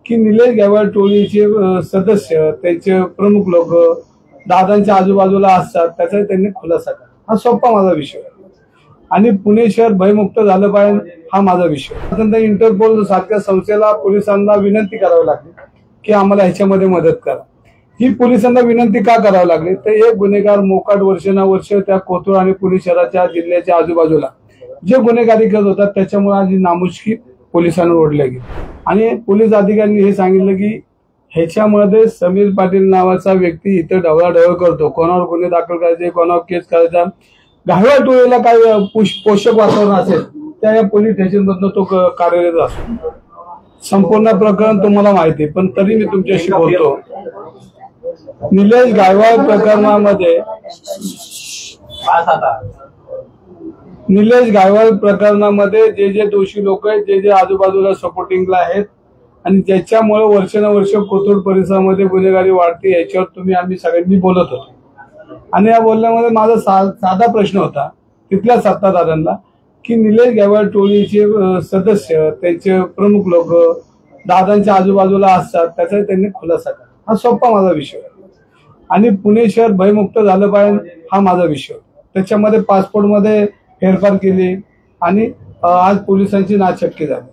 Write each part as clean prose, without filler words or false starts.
की निलेश गायकवाड टोळीचे सदस्य, त्यांचे प्रमुख लोक दादांच्या आजूबाजूला असतात, त्याचा त्यांनी खुलासा करा. हा सोपा माझा विषय आहे. आणि पुणे शहर भयमुक्त झालं पाहिजे हा माझा विषय. त्यानंतर इंटरपोल सारख्या संस्थेला पोलिसांना विनंती करावी लागली की आम्हाला ह्याच्यामध्ये मदत करा. ही पोलिसांना विनंती का करावी लागली तर एक गुन्हेगार मोकाट वर्षानुवर्ष त्या कोथरूड आणि पुणे शहराच्या जिल्ह्याच्या आजूबाजूला जे गुन्हेगारी करत होतात त्याच्यामुळे आज नामुष्की पोलिसांवर ओढल्या गेली. आणि पोलीस अधिकाऱ्यांनी हे सांगितलं की ह्याच्यामध्ये समीर पाटील नावाचा व्यक्ती इथे ढवळाढवळ करतो, कोणावर गुन्हे दाखल करायचे, कोणावर केस करायचा. गायकवाड टोळीला काय पोषक वातावरण असेल त्या या पोलीस स्टेशन मधून तो कार्यरत असतो. संपूर्ण प्रकरण तुम्हाला माहिती आहे, पण तरी मी तुमच्याशी बोलतो. निलेश गायकवाड प्रकरणामध्ये जे जे दोषी लोक आहेत, जे जे आजूबाजूला सपोर्टिंगला आहेत आणि ज्याच्यामुळे वर्षानुवर्ष कोथरूड परिसरामध्ये गुन्हेगारी वाढते याच्यावर आम्ही सगळ्यांनी बोलत होतो. आणि या बोलण्यामध्ये माझा साधा प्रश्न होता तिथल्या सत्ताधाऱ्यांना की निलेश गायकवाड टोळीचे सदस्य, त्यांचे प्रमुख लोक दादांच्या आजूबाजूला असतात, त्याचा त्यांनी खुलासा करा. हा सोपा माझा विषय आहे. आणि पुणे शहर भयमुक्त झालं पाहिजे हा माझा विषय. त्याच्यामध्ये पासपोर्टमध्ये फेरफार केली आणि आज पोलिसांची नाचक्की झाली.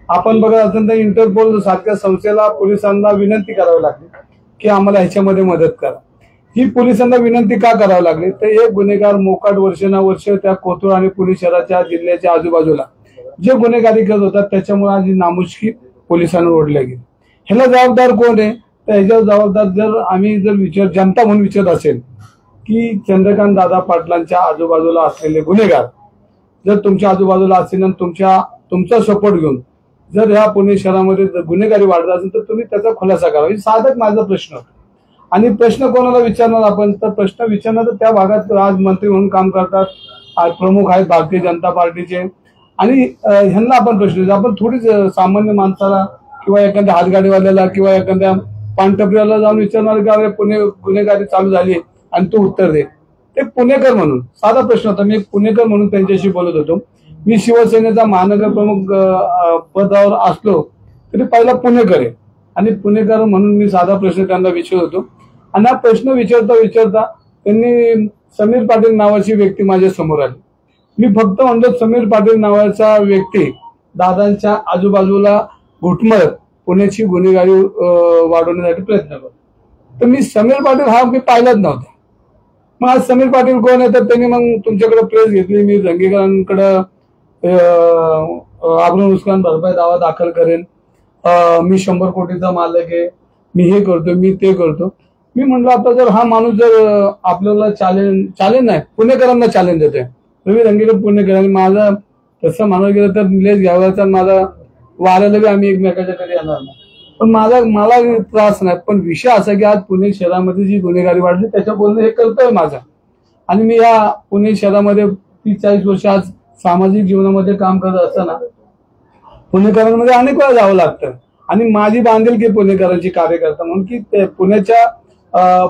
आपण बघत असेल तर इंटरपोल सारख्या संस्थेला पोलिसांना विनंती करावी लागली की आम्हाला ह्याच्यामध्ये मदत करा. ही पोलिसांना विनंती का करावी लागली तर एक गुन्हेगार मोकाट वर्षानुवर्ष त्या कोथरूड आणि पुणे शहराच्या जिल्ह्याच्या आजूबाजूला जे गुन्हेगारी करत होतात त्याच्यामुळे आज नामुष्की पोलिसांवर ओढल्या गेली. ह्याला जबाबदार कोण आहे तर ह्याच्यावर जबाबदार जर जनता म्हणून विचारत असेल की चंद्रकांत दादा पाटलांच्या आजूबाजूला असलेले गुन्हेगार जर तुमच्या आजूबाजूला असतील आणि तुमचा सपोर्ट घेऊन जर ह्या पुणे शहरामध्ये गुन्हेगारी वाढत असेल तर तुम्ही त्याचा खुलासा करावा. साधक माझा प्रश्न होता. आणि प्रश्न कोणाला विचारणार आपण तर प्रश्न विचारणार तर त्या भागात आज मंत्री म्हणून काम करतात, आज प्रमुख आहेत भारतीय जनता पार्टीचे, आणि ह्यांना आपण प्रश्न आपण थोडीच सामान्य माणसाला किंवा एखाद्या हातगाडीवाल्याला किंवा एखाद्या पानटपरीवाला जाऊन विचारणार की अरे पुणे गुन्हेगारी चालू झाली आणि तू उत्तर दे. ते पुणेकर म्हणून साधा प्रश्न होता. मी एक पुणेकर म्हणून त्यांच्याशी बोलत होतो. मी शिवसेनेचा महानगर प्रमुख पदावर असलो तरी पहिला पुणेकर आहे आणि पुणेकर म्हणून मी साधा प्रश्न त्यांना विचारत होतो. आणि हा प्रश्न विचारता त्यांनी समीर पाटील नावाची व्यक्ती माझ्या समोर आली. मी फक्त म्हणतो समीर पाटील नावाचा व्यक्ती दादांच्या आजूबाजूला घुटमळत पुण्याची गुन्हेगारी वाढवण्यासाठी प्रयत्न करतो. तर मी समीर पाटील हा मी पाहिलाच नव्हता. मग आज समीर पाटील कोण आहे तर त्यांनी मग तुमच्याकडे प्रेस घेतली. मी दंगेकरांकडे आबरू नुकसान भरपाई दावा दाखल करेन, मी 100 कोटीचा मालक आहे, मी हे करतो, मी ते करतो. मी म्हणलं आता जर हा माणूस जर आपल्याला चॅलेंज नाही पुणेकरांना चॅलेंज देतोय, रवी दंगेकर पुणेकर, माझा तसं मानलं गेलं तर निलेश गायकवाडचा माझा वाऱ्याला बी आम्ही एकमेकाच्या कडे येणार नाही. पण मला त्रास नाही. पण विषय असा की आज पुणे शहरामध्ये जी गुन्हेगारी वाढली त्याच्या बोलणं हे कर्तव्य माझं. आणि मी या पुणे शहरामध्ये 30-40 वर्ष आज सामाजिक जीवनामध्ये काम करत असताना पुणेकरांमध्ये अनेक वेळा जावं लागतं. आणि माझी बांधिलकी पुणेकरांची कार्यकर्ता म्हणून की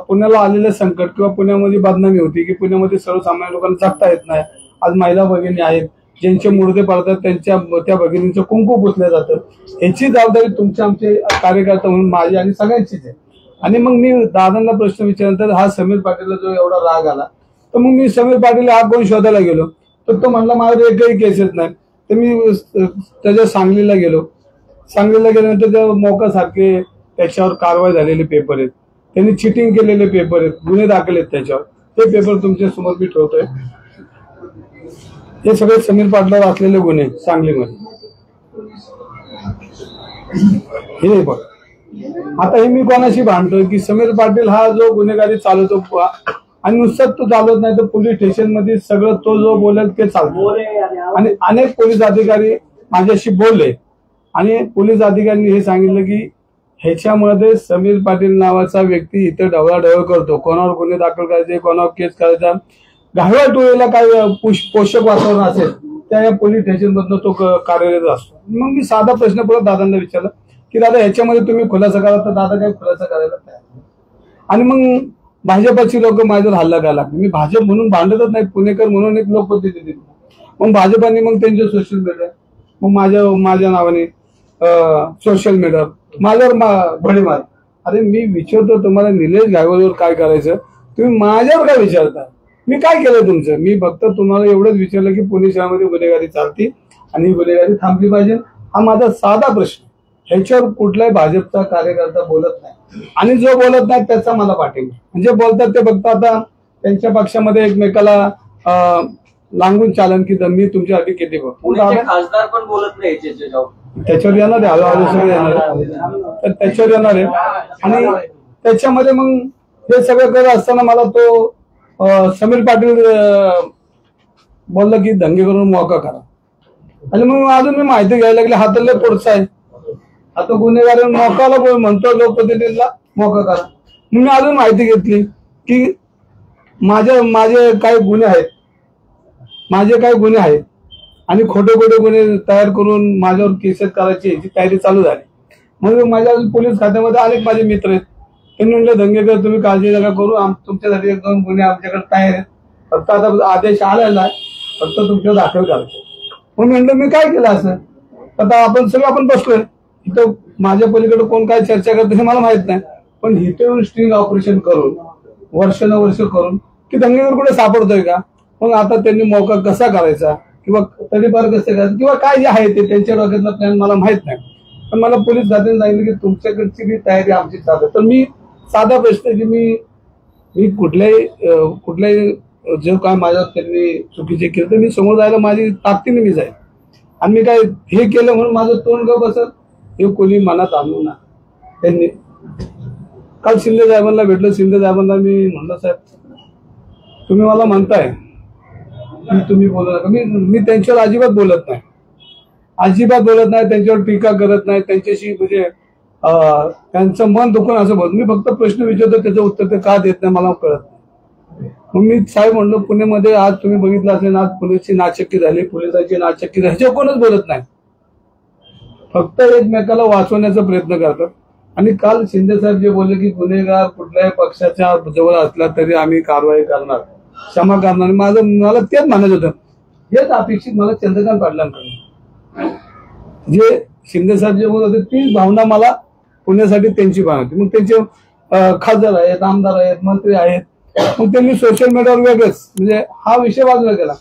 पुण्याला आलेलं संकट किंवा पुण्यामध्ये बदनामी होती की पुण्यामध्ये सर्वसामान्य लोकांना जगता येत नाही. आज महिला भगिनी आहेत ज्यांचे मुर्दे पडतात, त्या भगिनींचं कुंकू पुसलं जातं. याची जबाबदारी तुमचे आमचे कार्यकर्ता म्हणून माझी आणि सगळ्यांचीच आहे. आणि मग मी दादांना प्रश्न विचारल्यानंतर हा समीर पाटीलला जो एवढा राग आला तर मग मी समीर पाटील हा कोण शोधायला गेलो तर तो म्हणला माझ्याकडे एकही केसेस नाही. तर मी त्याच्या सांगलीला गेलो. सांगलीला गेल्यानंतर त्या मोकासारखे त्याच्यावर कारवाई झालेले पेपर आहेत, त्यांनी चिटिंग केलेले पेपर आहेत, गुन्हे दाखल आहेत त्याच्यावर. ते पेपर तुमच्या समोर मी ठेवतोय. हे सगळे समीर पाटलावर असलेले गुन्हे सांगलीमध्ये हे बघ. आता हे मी कोणाशी भांडतोय की समीर पाटील हा जो गुन्हेगारी चालवतो आणि नुसतं तो चालवत नाही तर पोलीस स्टेशन मध्ये सगळं तो जो बोलेल ते चालतो. आणि अनेक पोलीस अधिकारी माझ्याशी बोलले आणि पोलीस अधिकाऱ्यांनी हे सांगितलं की ह्याच्यामध्ये समीर पाटील नावाचा व्यक्ती इथे ढवळाढवळ करतो, कोणावर गुन्हे दाखल करायचे, कोणावर केस करायचा. गायकवाड टोळीला काय पोषक वातावरण असेल त्या या पोलीस स्टेशन मधून तो कार्यरत असतो. मग मी साधा प्रश्न परत दादांना विचारला की दादा ह्याच्यामध्ये तुम्ही खुलासा करा. तर दादा काही खुलासा करायला तयार. आणि मग भाजपाची लोक माझ्यावर हल्ला करायला लागले. मी भाजप म्हणून भांडतच नाही, पुणेकर म्हणून एक लोकप्रतिनिधी. मग भाजपाने मग त्यांचे सोशल मीडिया मग माझ्या नावाने सोशल मीडिया माझ्यावर बळी मार. अरे मी विचारतो तुम्हाला निलेश गायकवाडवर काय करायचं, तुम्ही माझ्यावर काय विचारता? मी काय केलं तुमचं? मी फक्त तुम्हाला एवढंच विचारलं की पोलीस शाळेमध्ये गुन्हेगारी चालती आणि ही गुन्हेगारी थांबली पाहिजे, हा माझा साधा प्रश्न. ह्याच्यावर कुठलाही भाजपचा कार्यकर्ता बोलत नाही आणि जो बोलत नाही त्याचा मला पाठिंबा. म्हणजे बोलतात ते फक्त आता त्यांच्या पक्षामध्ये एकमेकाला लागून चालन की मी तुमच्यासाठी किती खासदार पण बोलत नाही त्याच्यावर येणार आहे, हळूहळू सगळं येणार आहे, तर त्याच्यावर येणार आहे. आणि त्याच्यामध्ये मग हे सगळं करत असताना मला तो समीर पाटील बोलला की दंगे करून मोका करा. आणि मग अजून मी माहिती घ्यायला लागली, हा तर लय पुढचा आहे, आता गुन्हेगार मोकाला म्हणतो लोकप्रतिनिधीला मोका करा. मी अजून माहिती घेतली की माझे काही गुन्हे आहेत, माझे काही गुन्हे आहेत आणि खोटे खोटे गुन्हे तयार करून माझ्यावर केसेस करायची याची तयारी चालू झाली. मग माझ्या पोलीस खात्यामध्ये अनेक माझे मित्र आहेत, त्यांनी म्हणलं दंगेकर तुम्ही काळजी नका करू, तुमच्यासाठी एक दोन गुन्हे आमच्याकडे तयार आहेत, फक्त आता आदेश आलेला आहे, फक्त तुमच्या दाखल करायचे. मग म्हणलं मी काय केलं असं? आता आपण बसलोय इथं, माझ्या पलीकडे कोण काय चर्चा करतं हे मला माहित नाही, पण इथे येऊन स्ट्रिंग ऑपरेशन करून वर्ष करून की दंगेकर कुठे सापडतोय का? मग आता त्यांनी मोका कसा करायचा किंवा तडीपार कसं करायचं किंवा काय जे आहे ते त्यांच्या डोक्यातला प्लॅन मला माहित नाही. पण मला पोलीस खात्याने सांगितलं की तुमच्याकडची बी तयारी आमची चालू. तर मी साधा प्रश्न की मी कुठल्याही जो काय माझ्या त्यांनी चुकीचे केलं तर मी समोर जायला माझी ताकदीने मी जाईल. आणि मी काय हे केलं म्हणून माझं तोंड गप बसत हे कोणी मनात आणू ना. त्यांनी काल शिंदे साहेबांना भेटलं, शिंदे साहेबांना मी म्हणलं साहेब तुम्ही मला म्हणताय की तुम्ही बोलू नका, मी त्यांच्यावर अजिबात बोलत नाही, त्यांच्यावर टीका करत नाही, त्यांच्याशी म्हणजे त्यांचं मन दुखून असं बोलत. मी फक्त प्रश्न विचारतो, त्याचं उत्तर ते का देत नाही मला कळत नाही. मग मी साहेब म्हणलो पुण्यामध्ये आज तुम्ही बघितलं असेल, आज पोलिसची नाचक्की झाली, पोलिसांची नाचक्की झाली, ह्याच्या कोणच बोलत नाही, फक्त एकमेकाला वाचवण्याचा प्रयत्न करतात. आणि काल शिंदे साहेब जे बोलले की गुन्हेगार कुठल्याही पक्षाच्या जवळ असला तरी आम्ही कारवाई करणार, क्षमा करणार, मला तेच म्हणायचं होतं. हेच अपेक्षित मला चंद्रकांत पाटलांकडून जे शिंदे साहेब जे बोलत होते तीच भावना मला पुण्यासाठी त्यांची भावना होती. मग त्यांचे खासदार आहेत, आमदार आहेत, मंत्री आहेत, मग त्यांनी सोशल मीडियावर वेगळंच म्हणजे हा विषय बाजूला केला.